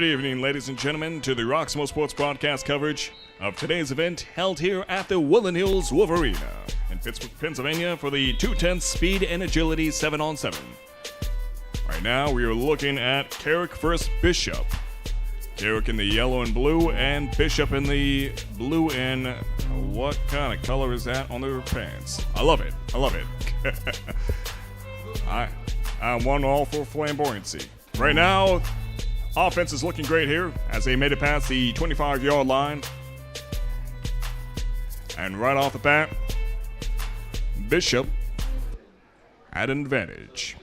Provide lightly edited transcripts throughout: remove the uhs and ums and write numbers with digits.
Good evening, ladies and gentlemen, to the Roxamore Sports broadcast coverage of today's event held here at the Woodland Hills Wolvarena in Pittsburgh, Pennsylvania for the 210 Speed and Agility 7-on-7. Right now, we are looking at Carrick versus Bishop. Carrick in the yellow and blue, and Bishop in the blue and what kind of color is that on their pants? I love it. I love it. I'm one all for flamboyancy. Right now, offense is looking great here as they made it past the 25-yard line. And right off the bat, Bishop had an advantage.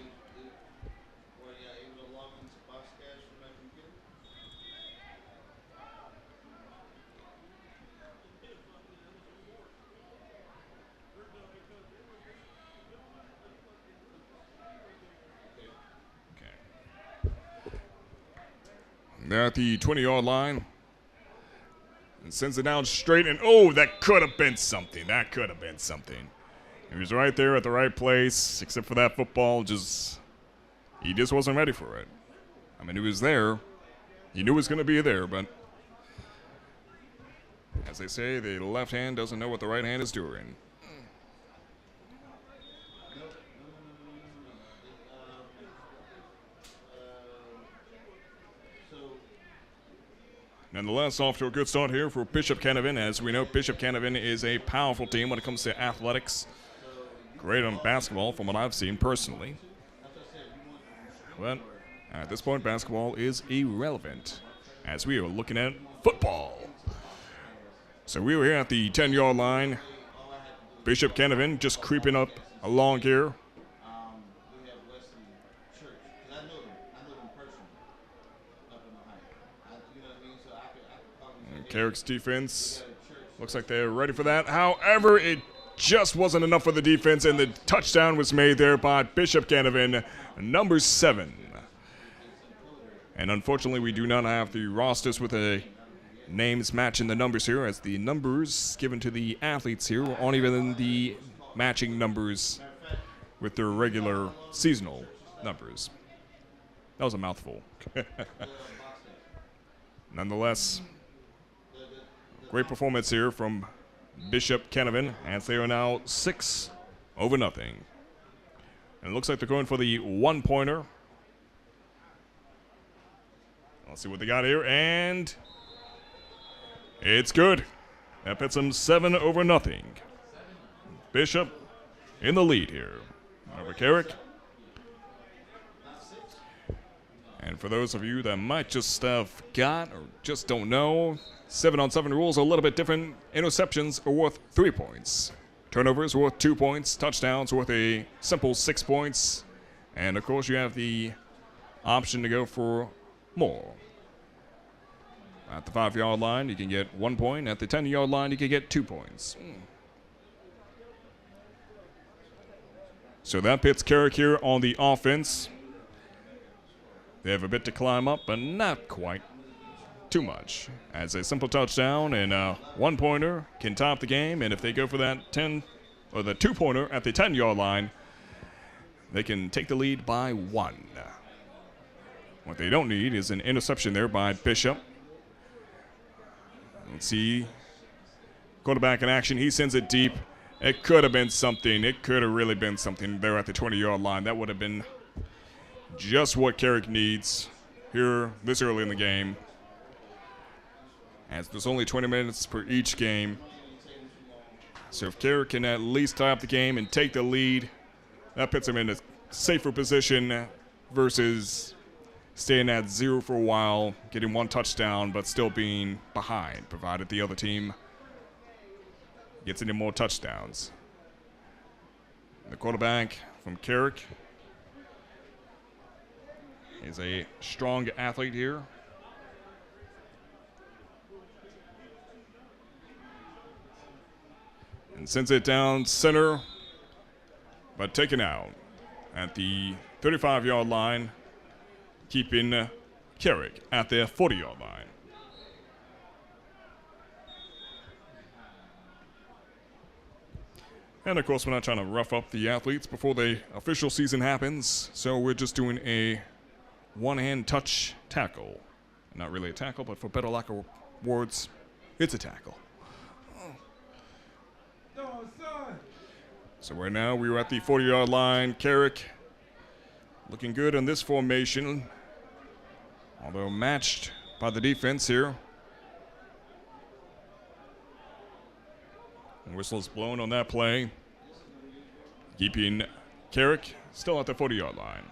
They're at the 20-yard line. And sends it down straight. And, oh, that could have been something. That could have been something. He was right there at the right place, except for that football. He just wasn't ready for it. I mean, he was there. He knew it was going to be there, but as they say, the left hand doesn't know what the right hand is doing. Nonetheless, off to a good start here for Bishop Canevin. As we know, Bishop Canevin is a powerful team when it comes to athletics. Great on basketball from what I've seen personally. But at this point, basketball is irrelevant as we are looking at football. So we were here at the 10-yard line. Bishop Canevin just creeping up along here. Carrick's defense looks like they're ready for that. However, it just wasn't enough for the defense, and the touchdown was made there by Bishop Canevin, number 7. And unfortunately, we do not have the rosters with the names matching the numbers here, as the numbers given to the athletes here aren't even the matching numbers with their regular seasonal numbers. That was a mouthful. Nonetheless, great performance here from Bishop Canevin, as they are now 6-0. And it looks like they're going for the one-pointer. Let's see what they got here, and it's good. That puts them 7-0. Bishop in the lead here over Carrick. And for those of you that might just have got or just don't know, 7-on-7 rules are a little bit different. Interceptions are worth 3 points. Turnovers are worth 2 points. Touchdowns are worth a simple 6 points. And, of course, you have the option to go for more. At the 5-yard line, you can get 1 point. At the 10-yard line, you can get 2 points. So that pits Carrick here on the offense. They have a bit to climb up, but not quite too much. As a simple touchdown and a one-pointer can top the game, and if they go for that 10 or the 2-pointer at the 10-yard line, they can take the lead by 1. What they don't need is an interception there by Bishop. Let's see. Quarterback in action. He sends it deep. It could have been something. It could have really been something there at the 20-yard line. That would have been just what Carrick needs here this early in the game, as there's only 20 minutes per each game. So if Carrick can at least tie up the game and take the lead, that puts him in a safer position versus staying at 0 for a while, getting 1 touchdown, but still being behind, provided the other team gets any more touchdowns. The quarterback from Carrick is a strong athlete here. And sends it down center, but taken out at the 35-yard line, keeping Carrick at their 40-yard line. And, of course, we're not trying to rough up the athletes before the official season happens, so we're just doing a one-hand touch tackle. Not really a tackle, but for better lack of words, it's a tackle. So right now we're at the 40-yard line. Carrick looking good in this formation, although matched by the defense here. Whistle's blown on that play, keeping Carrick still at the 40-yard line.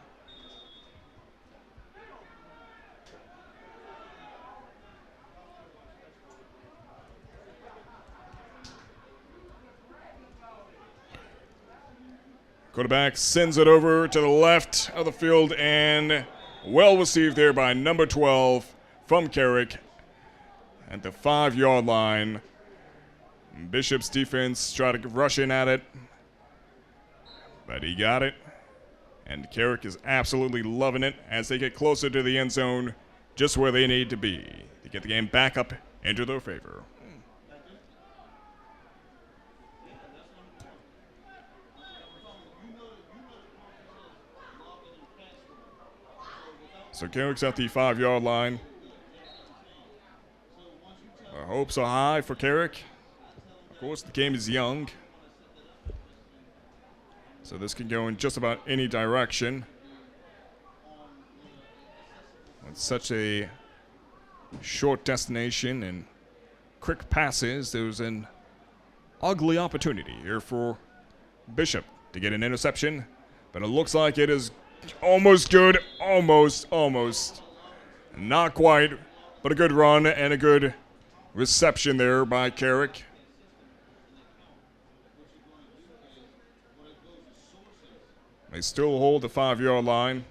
Quarterback sends it over to the left of the field, and well received there by number 12 from Carrick at the 5-yard line. Bishop's defense tried to rush in at it, but he got it. And Carrick is absolutely loving it as they get closer to the end zone, just where they need to be to get the game back up into their favor. So Carrick's at the 5-yard line. Our hopes are high for Carrick. Of course, the game is young, so this can go in just about any direction. With such a short destination and quick passes, there's an ugly opportunity here for Bishop to get an interception, but it looks like it is almost good. Almost. Not quite, but a good run and a good reception there by Carrick. They still hold the 5-yard line.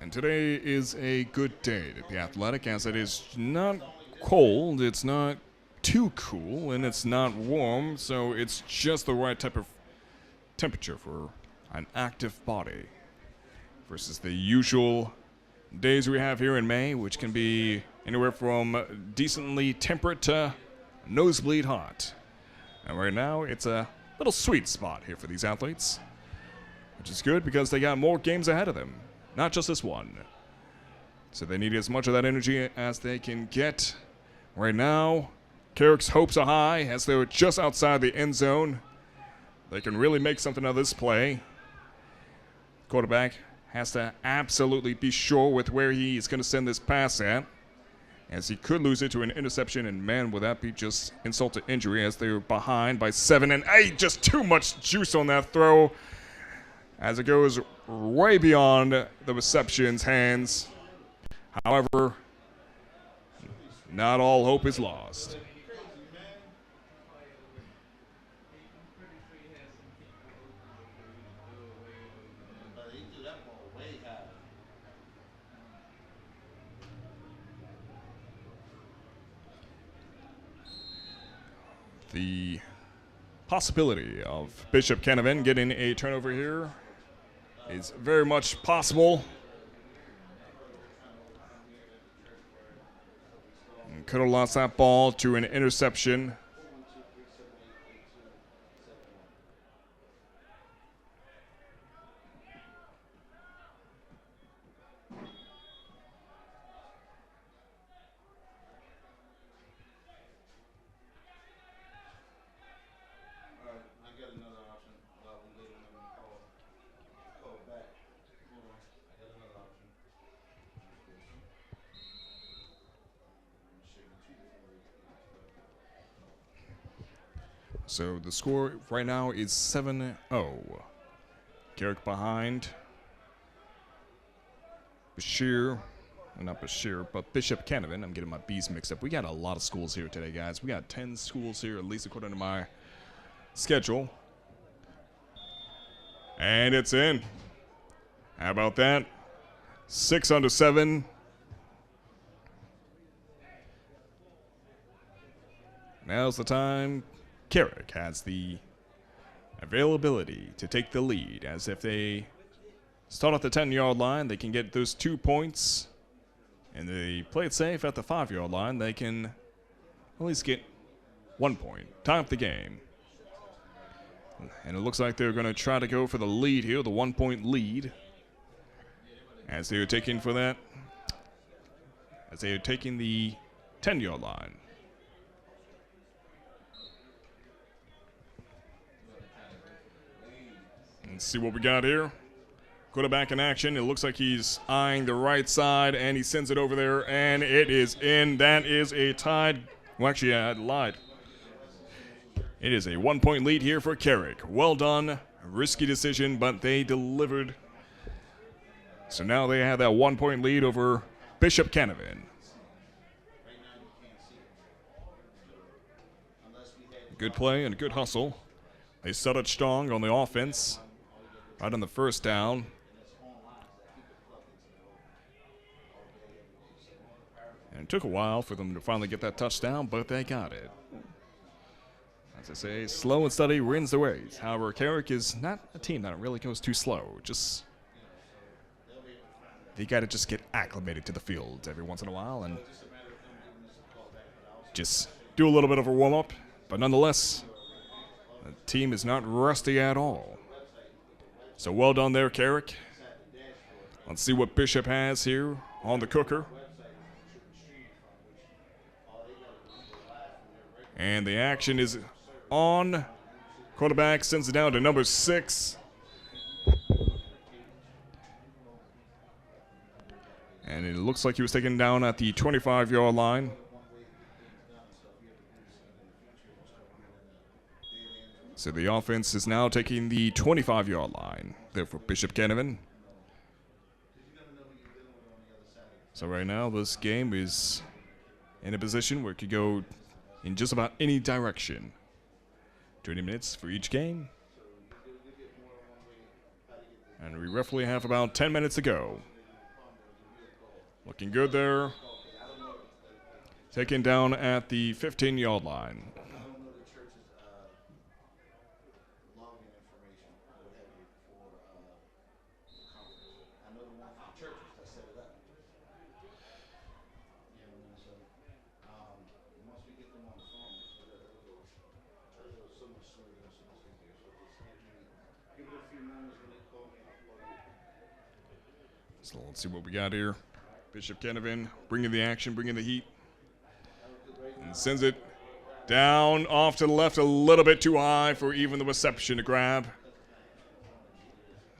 And today is a good day to be athletic, as it is not cold, it's not too cool, and it's not warm, so it's just the right type of temperature for an active body versus the usual days we have here in May, which can be anywhere from decently temperate to nosebleed hot. And right now, it's a little sweet spot here for these athletes, which is good because they got more games ahead of them, not just this one. So they need as much of that energy as they can get. Right now, Carrick's hopes are high as they're just outside the end zone. They can really make something of this play. Quarterback has to absolutely be sure with where he is going to send this pass at, as he could lose it to an interception, and man, would that be just insult to injury as they're behind by 7 and 8. Just too much juice on that throw as it goes way beyond the reception's hands. However, not all hope is lost. The possibility of Bishop Canavan getting a turnover here is very much possible. And could have lost that ball to an interception. So the score right now is 7-0. Carrick behind. Not Bashir, but Bishop Canavan. I'm getting my B's mixed up. We got a lot of schools here today, guys. We got 10 schools here, at least according to my schedule. And it's in. How about that? 6-7. Now's the time. Carrick has the availability to take the lead, as if they start at the 10-yard line, they can get those 2 points and they play it safe at the 5-yard line, they can at least get 1 point, tie up the game. And it looks like they're going to try to go for the lead here, the 1-point lead, as they're taking for that, as they are taking the 10-yard line. Let's see what we got here. Quarterback in action. It looks like he's eyeing the right side, and he sends it over there, and it is in. That is a tied. Well, actually, I lied. It is a 1-point lead here for Carrick. Well done. Risky decision, but they delivered. So now they have that 1-point lead over Bishop Canavan. Good play and a good hustle. They started strong on the offense. Right on the first down. And it took a while for them to finally get that touchdown, but they got it. As I say, slow and steady wins the race. However, Carrick is not a team that really goes too slow. Just, they got to just get acclimated to the field every once in a while and just do a little bit of a warm-up. But nonetheless, the team is not rusty at all. So well done there, Carrick. Let's see what Bishop has here on the cooker. And the action is on. Quarterback sends it down to number 6. And it looks like he was taken down at the 25-yard line. So the offense is now taking the 25-yard line there for Bishop Canavan. So right now this game is in a position where it could go in just about any direction. 20 minutes for each game. And we roughly have about 10 minutes to go. Looking good there. Taken down at the 15-yard line. So let's see what we got here. Bishop Canavan bringing the action, bringing the heat. And sends it down off to the left a little bit too high for even the reception to grab.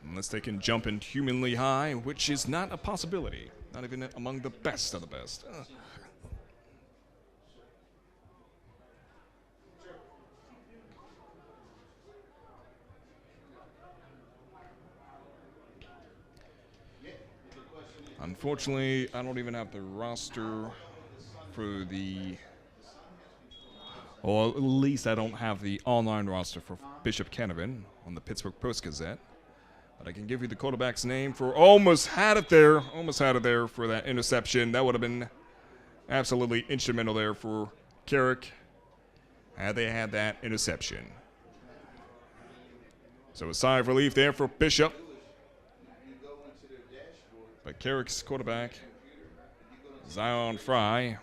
Unless they can jump inhumanly high, which is not a possibility. Not even among the best of the best. Unfortunately, I don't even have the roster for the, or at least I don't have the online roster for Bishop Canavan on the Pittsburgh Post-Gazette. But I can give you the quarterback's name for, almost had it there for that interception. That would have been absolutely instrumental there for Carrick had they had that interception. So a sigh of relief there for Bishop. But Carrick's quarterback, Zion Fry,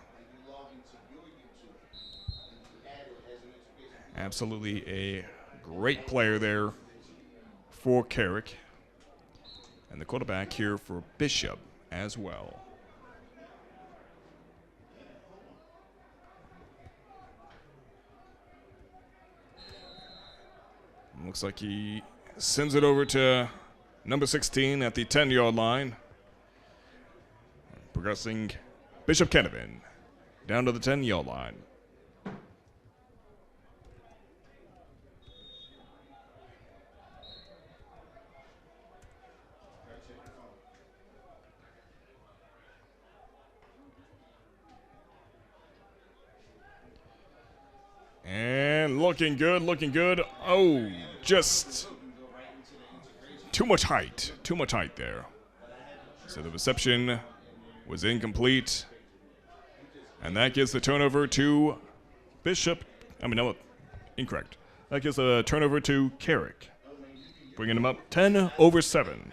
absolutely a great player there for Carrick. And the quarterback here for Bishop as well. Looks like he sends it over to number 16 at the 10-yard line. Progressing Bishop Canavan down to the 10-yard line. And looking good, looking good. Oh, just too much height there. So the reception was incomplete. And that gives the turnover to Bishop. Incorrect. That gives a turnover to Carrick, bringing him up 10-7.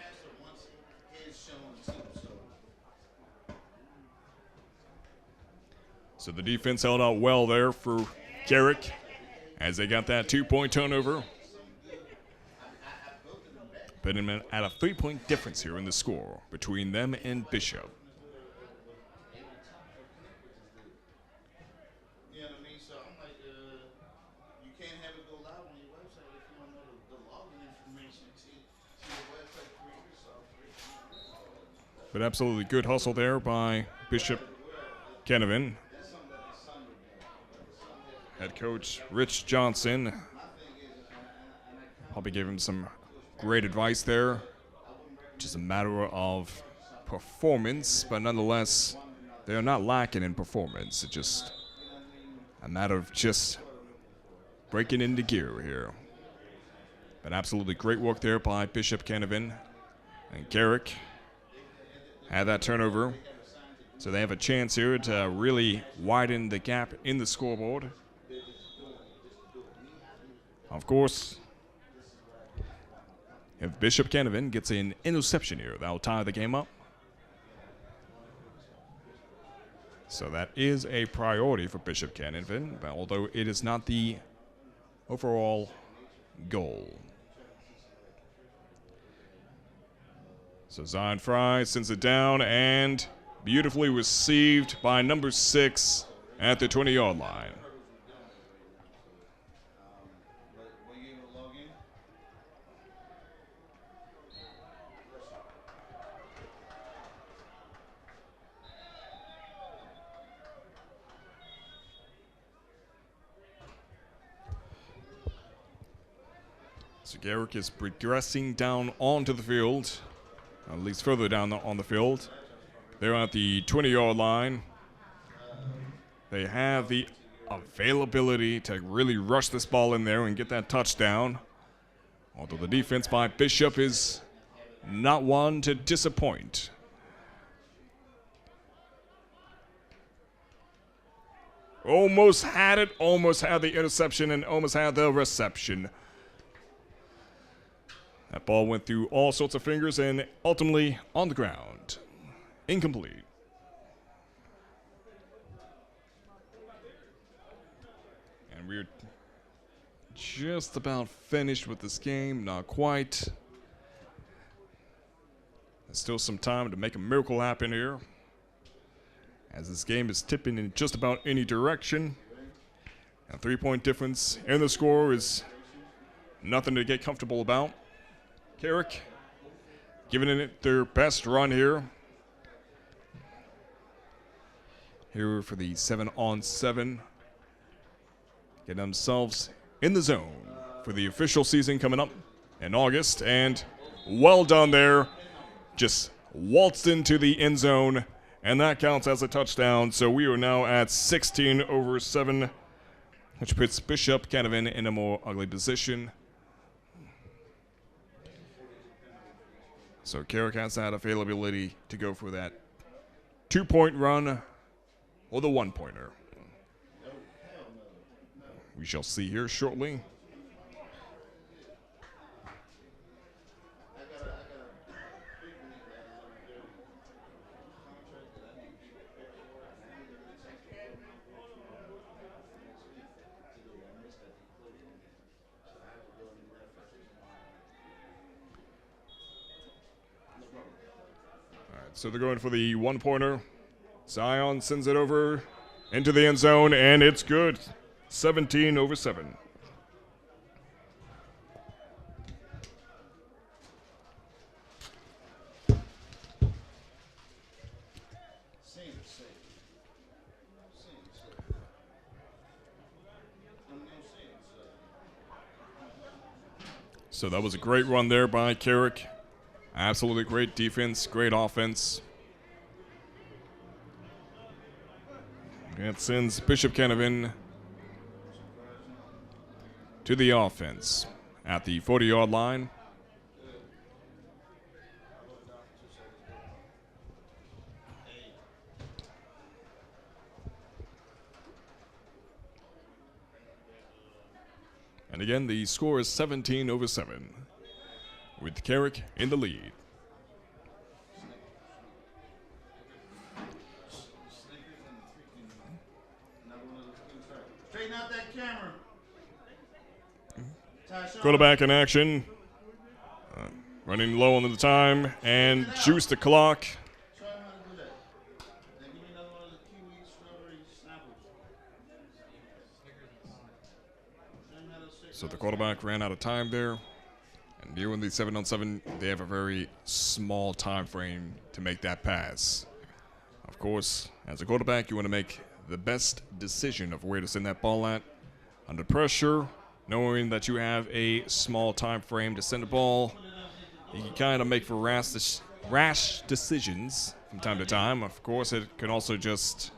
So the defense held out well there for Carrick as they got that 2-point turnover. Putting them at a 3-point difference here in the score between them and Bishop. But absolutely good hustle there by Bishop Canevin. Head coach Rich Johnson probably gave him some great advice there. Just a matter of performance, but nonetheless, they are not lacking in performance. It's just a matter of just breaking into gear here. But absolutely great work there by Bishop Canevin. And Carrick had that turnover. So they have a chance here to really widen the gap in the scoreboard. Of course, if Bishop Canevin gets an interception here, that'll tie the game up. So that is a priority for Bishop Canevin, although it is not the overall goal. So Zion Fry sends it down and beautifully received by number 6 at the 20-yard line. So Carrick is progressing down onto the field, at least further down on the field. They're at the 20-yard line. They have the availability to really rush this ball in there and get that touchdown. Although the defense by Bishop is not one to disappoint. Almost had it, almost had the interception, and almost had the reception. That ball went through all sorts of fingers and ultimately on the ground. Incomplete. And we're just about finished with this game. Not quite. There's still some time to make a miracle happen here, as this game is tipping in just about any direction. A 3-point difference in the score is nothing to get comfortable about. Carrick giving it their best run here. Here for the 7-on-7. Getting themselves in the zone for the official season coming up in August. And well done there. Just waltzed into the end zone, and that counts as a touchdown. So we are now at 16-7, which puts Bishop Canevin in a more ugly position. So Carrick has that availability to go for that 2-point run or the 1-pointer. We shall see here shortly. So they're going for the 1-pointer. Zion sends it over into the end zone, and it's good. 17-7. So that was a great run there by Carrick. Absolutely great defense, great offense. That sends Bishop Canevin to the offense at the 40-yard line. And again, the score is 17-7, with Carrick in the lead. Quarterback in action. Running low on the time and juice the clock. So the quarterback ran out of time there. And viewing the 7-on-7, they have a very small time frame to make that pass. Of course, as a quarterback, you want to make the best decision of where to send that ball at. Under pressure, knowing that you have a small time frame to send the ball, you can kind of make for rash decisions from time to time. Of course, it can also just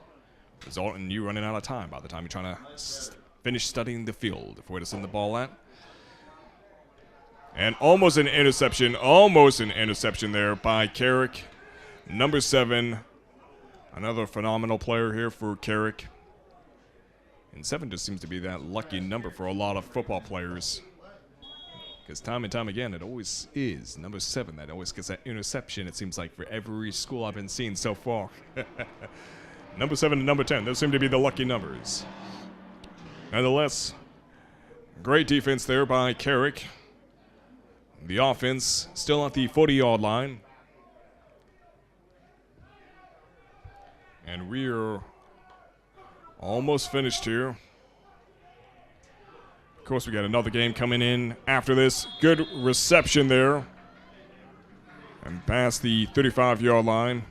result in you running out of time by the time you're trying to finish studying the field of where to send the ball at. And almost an interception there by Carrick. Number 7, another phenomenal player here for Carrick. And 7 just seems to be that lucky number for a lot of football players. Because time and time again, it always is number 7 that always gets that interception, it seems like, for every school I've been seeing so far. Number 7 and number 10, those seem to be the lucky numbers. Nonetheless, great defense there by Carrick. The offense still at the 40-yard line. And we're almost finished here. Of course, we got another game coming in after this. Good reception there. And past the 35-yard line.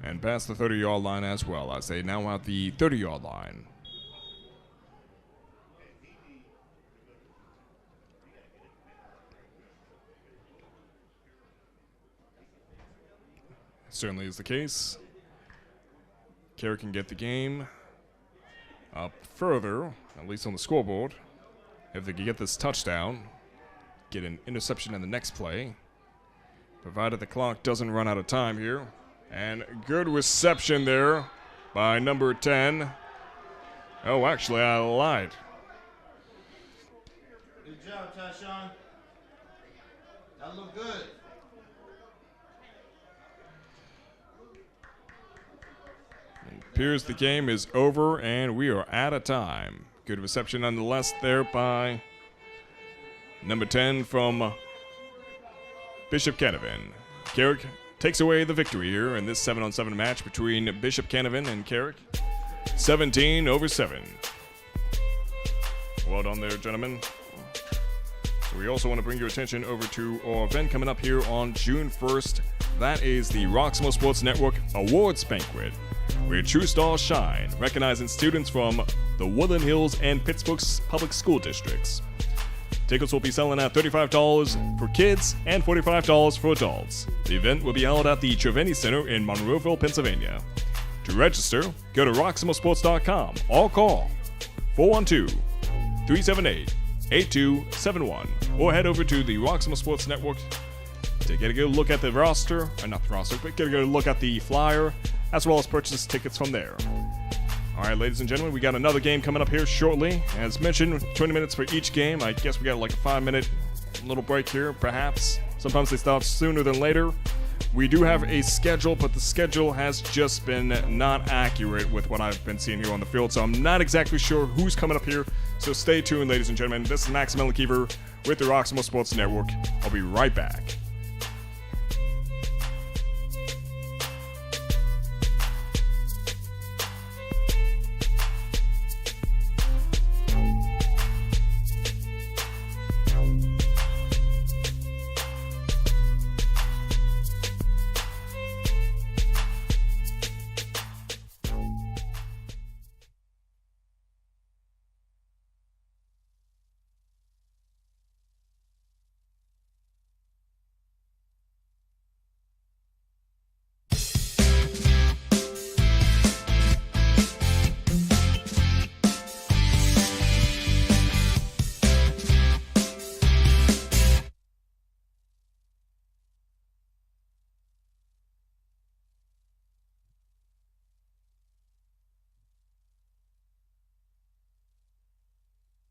And past the 30-yard line as well. I say now at the 30-yard line. Certainly is the case. Carrick can get the game up further, at least on the scoreboard. If they can get this touchdown, get an interception in the next play, provided the clock doesn't run out of time here. And good reception there by number 10. Oh, actually, I lied. Good job, Tyshawn. That looked good. It appears the game is over and we are out of time. Good reception nonetheless there by number 10 from Bishop Canavan. Carrick takes away the victory here in this 7-on-7 match between Bishop Canavan and Carrick. 17-7. Well done there, gentlemen. So we also want to bring your attention over to our event coming up here on June 1st. That is the Roxamore Sports Network Awards Banquet, where true stars shine, recognizing students from the Woodland Hills and Pittsburgh public school districts. Tickets will be selling at $35 for kids and $45 for adults. The event will be held at the Treveni Center in Monroeville, Pennsylvania. To register, go to roxamoresports.com or call 412-378-8271 or head over to the Roxamore Sports Network to get a good look at the roster, or not the roster, but get a good look at the flyer, as well as purchase tickets from there. All right, ladies and gentlemen, we got another game coming up here shortly. As mentioned, 20 minutes for each game. I guess we got like a 5-minute little break here, perhaps. Sometimes they start sooner than later. We do have a schedule, but the schedule has just been not accurate with what I've been seeing here on the field, so I'm not exactly sure who's coming up here. So stay tuned, ladies and gentlemen. This is Max Melankiever with the Roxamore Sports Network. I'll be right back.